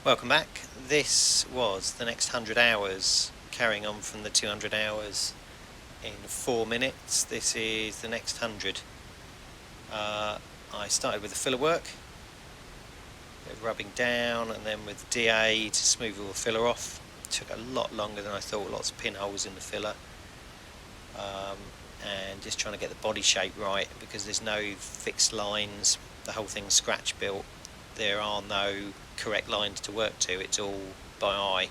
Welcome back. This was the next 100 hours, carrying on from the 200 hours in 4 minutes. This is the next 100. I started with the filler work, a bit of rubbing down, and then with DA to smooth all the filler off. It took a lot longer than I thought, lots of pinholes in the filler. And just trying to get the body shape right, because there's no fixed lines, the whole thing's scratch built. There are no correct lines to work to, it's all by eye.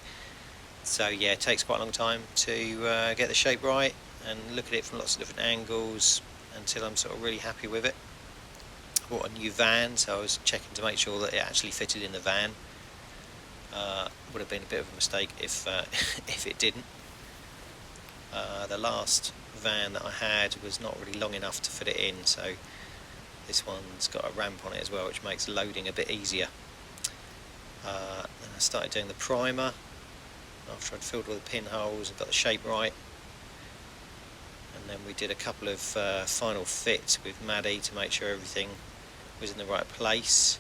So yeah, it takes quite a long time to get the shape right and look at it from lots of different angles until I'm sort of really happy with it. I bought a new van, so I was checking to make sure that it actually fitted in the van. Would have been a bit of a mistake if if it didn't. The last van that I had was not really long enough to fit it in, so this one's got a ramp on it as well, which makes loading a bit easier. Then I started doing the primer after I'd filled all the pinholes and got the shape right, and then we did a couple of final fits with Maddie to make sure everything was in the right place,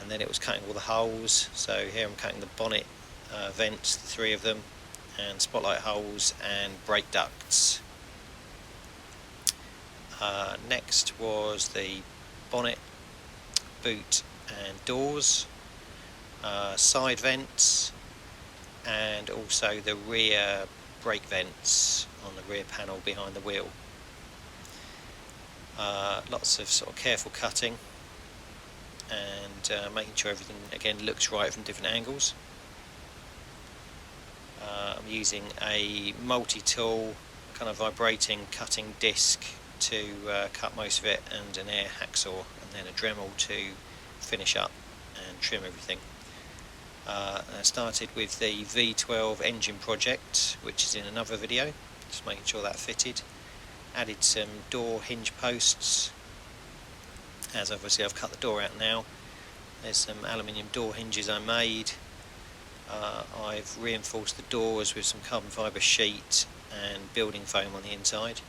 and then it was cutting all the holes. So here I'm cutting the bonnet vents, the 3 of them, and spotlight holes and brake ducts. Next was the bonnet, boot and doors, side vents, and also the rear brake vents on the rear panel behind the wheel. Lots of sort of careful cutting and making sure everything again looks right from different angles. I'm using a multi-tool kind of vibrating cutting disc to cut most of it, and an air hacksaw, and then a Dremel to finish up and trim everything. I started with the V12 engine project, which is in another video, just making sure that fitted. Added some door hinge posts, as obviously I've cut the door out now. There's some aluminium door hinges I made. I've reinforced the doors with some carbon fibre sheet and building foam on the inside.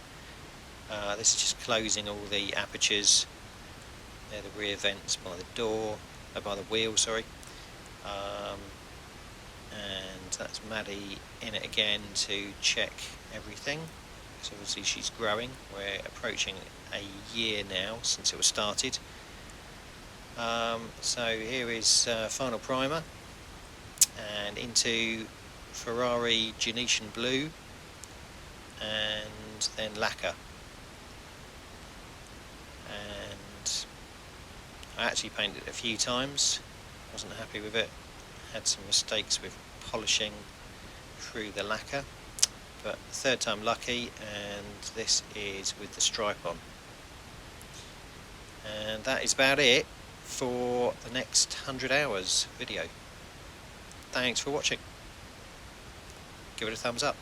This is just closing all the apertures. They're the rear vents by the wheel, sorry. And that's Maddie in it again to check everything, because obviously she's growing. We're approaching a year now since it was started. So here is final primer, and into Ferrari Genetian blue, and then lacquer. And I actually painted it a few times, wasn't happy with it, had some mistakes with polishing through the lacquer, but 3rd time lucky, and this is with the stripe on. And that is about it for the next 100 hours video. Thanks for watching. Give it a thumbs up.